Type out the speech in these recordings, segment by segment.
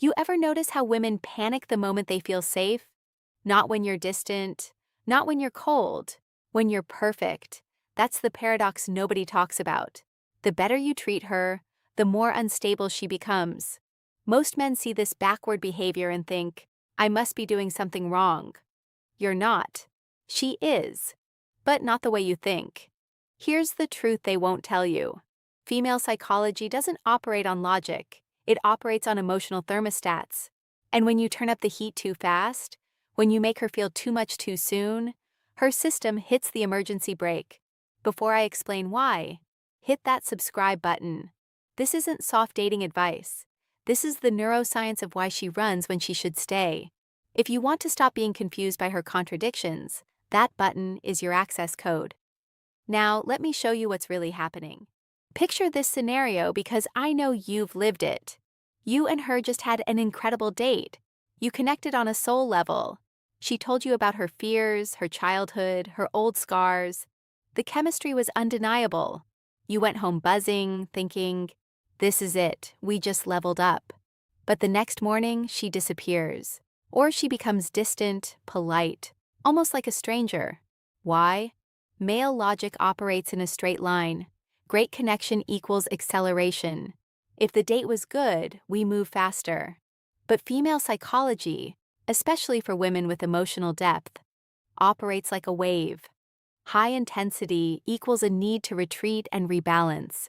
You ever notice how women panic the moment they feel safe? Not when you're distant, not when you're cold, when you're perfect. That's the paradox nobody talks about. The better you treat her, the more unstable she becomes. Most men see this backward behavior and think, I must be doing something wrong. You're not. She is. But not the way you think. Here's the truth they won't tell you. Female psychology doesn't operate on logic. It operates on emotional thermostats. And when you turn up the heat too fast, when you make her feel too much too soon, her system hits the emergency brake. Before I explain why, hit that subscribe button. This isn't soft dating advice. This is the neuroscience of why she runs when she should stay. If you want to stop being confused by her contradictions, that button is your access code. Now, let me show you what's really happening. Picture this scenario because I know you've lived it. You and her just had an incredible date. You connected on a soul level. She told you about her fears, her childhood, her old scars. The chemistry was undeniable. You went home buzzing, thinking, this is it, we just leveled up. But the next morning, she disappears. Or she becomes distant, polite, almost like a stranger. Why? Male logic operates in a straight line. Great connection equals acceleration. If the date was good, we move faster. But female psychology, especially for women with emotional depth, operates like a wave. High intensity equals a need to retreat and rebalance.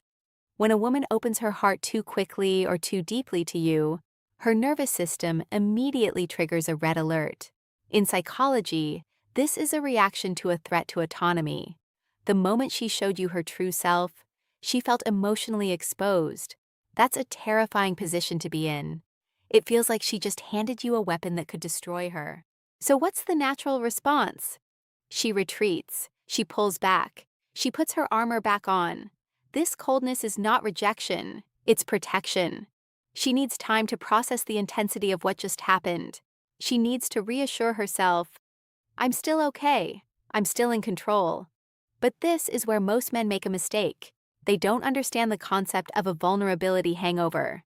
When a woman opens her heart too quickly or too deeply to you, her nervous system immediately triggers a red alert. In psychology, this is a reaction to a threat to autonomy. The moment she showed you her true self, she felt emotionally exposed. That's a terrifying position to be in. It feels like she just handed you a weapon that could destroy her. So what's the natural response? She retreats, she pulls back, she puts her armor back on. This coldness is not rejection, it's protection. She needs time to process the intensity of what just happened. She needs to reassure herself, I'm still okay, I'm still in control. But this is where most men make a mistake. They don't understand the concept of a vulnerability hangover.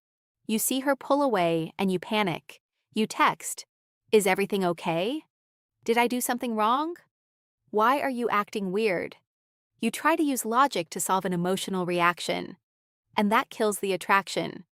You see her pull away and you panic. You text, is everything okay? Did I do something wrong? Why are you acting weird? You try to use logic to solve an emotional reaction. And that kills the attraction.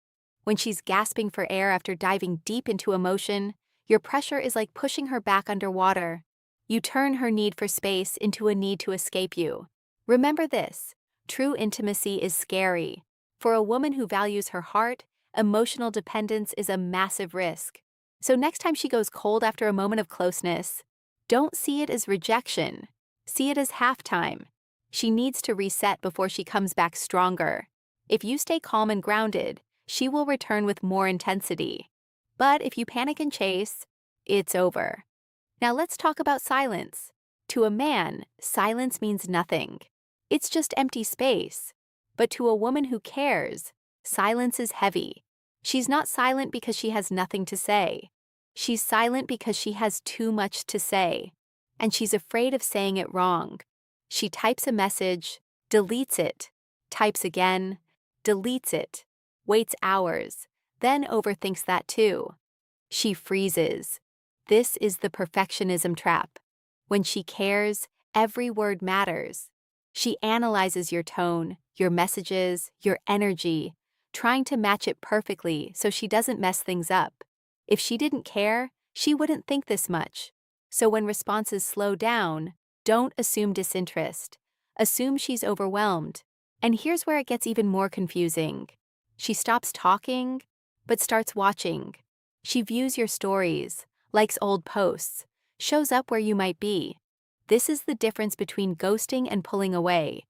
When she's gasping for air after diving deep into emotion, your pressure is like pushing her back underwater. You turn her need for space into a need to escape you. Remember this, true intimacy is scary. For a woman who values her heart, emotional dependence is a massive risk. So next time she goes cold after a moment of closeness, don't see it as rejection. See it as halftime. She needs to reset before she comes back stronger. If you stay calm and grounded, she will return with more intensity. But if you panic and chase, it's over. Now let's talk about silence. To a man, silence means nothing. It's just empty space. But to a woman who cares, silence is heavy. She's not silent because she has nothing to say. She's silent because she has too much to say. And she's afraid of saying it wrong. She types a message, deletes it, types again, deletes it, waits hours, then overthinks that too. She freezes. This is the perfectionism trap. When she cares, every word matters. She analyzes your tone, your messages, your energy, trying to match it perfectly so she doesn't mess things up. If she didn't care, she wouldn't think this much. So when responses slow down, don't assume disinterest. Assume she's overwhelmed. And here's where it gets even more confusing. She stops talking, but starts watching. She views your stories, likes old posts, shows up where you might be. This is the difference between ghosting and pulling away.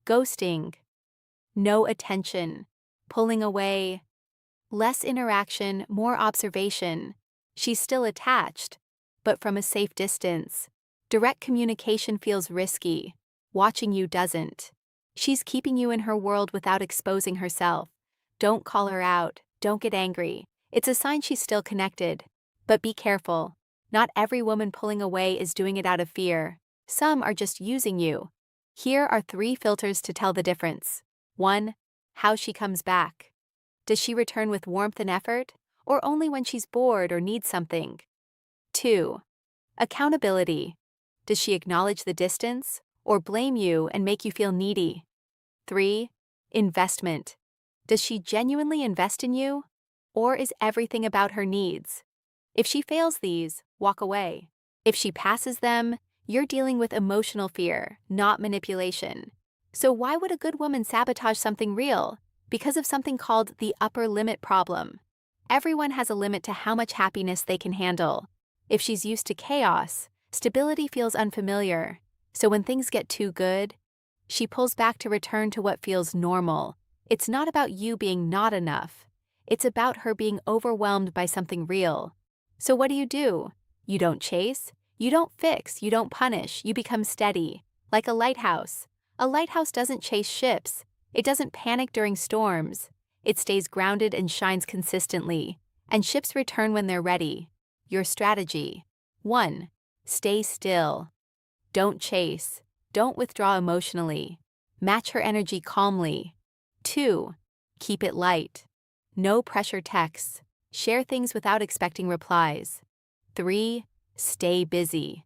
Ghosting, no attention. Pulling away, less interaction, more observation. She's still attached, but from a safe distance. Direct communication feels risky. Watching you doesn't. She's keeping you in her world without exposing herself. Don't call her out. Don't get angry. It's a sign she's still connected. But be careful. Not every woman pulling away is doing it out of fear. Some are just using you. Here are 3 filters to tell the difference. 1. How she comes back. Does she return with warmth and effort? or only when she's bored or needs something? 2. Accountability. Does she acknowledge the distance or blame you and make you feel needy? 3. Investment. Does she genuinely invest in you? Or is everything about her needs? If she fails these, walk away. If she passes them, you're dealing with emotional fear, not manipulation. So why would a good woman sabotage something real? Because of something called the upper limit problem. Everyone has a limit to how much happiness they can handle. If she's used to chaos, stability feels unfamiliar. So when things get too good, she pulls back to return to what feels normal. It's not about you being not enough. It's about her being overwhelmed by something real. So what do? You don't chase, you don't fix, you don't punish, you become steady, like a lighthouse. A lighthouse doesn't chase ships. It doesn't panic during storms. It stays grounded and shines consistently, and ships return when they're ready. Your strategy. 1. Stay still. Don't chase. Don't withdraw emotionally. Match her energy calmly. 2. Keep it light. No pressure texts. Share things without expecting replies. 3. Stay busy.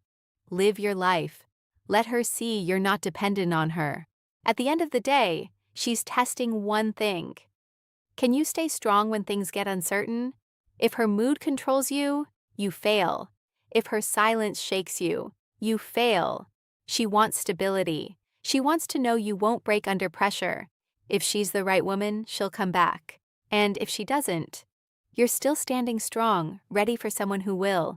Live your life. Let her see you're not dependent on her. At the end of the day, she's testing one thing. Can you stay strong when things get uncertain? If her mood controls you, you fail. If her silence shakes you, you fail. She wants stability. She wants to know you won't break under pressure. If she's the right woman, she'll come back. And if she doesn't, you're still standing strong, ready for someone who will.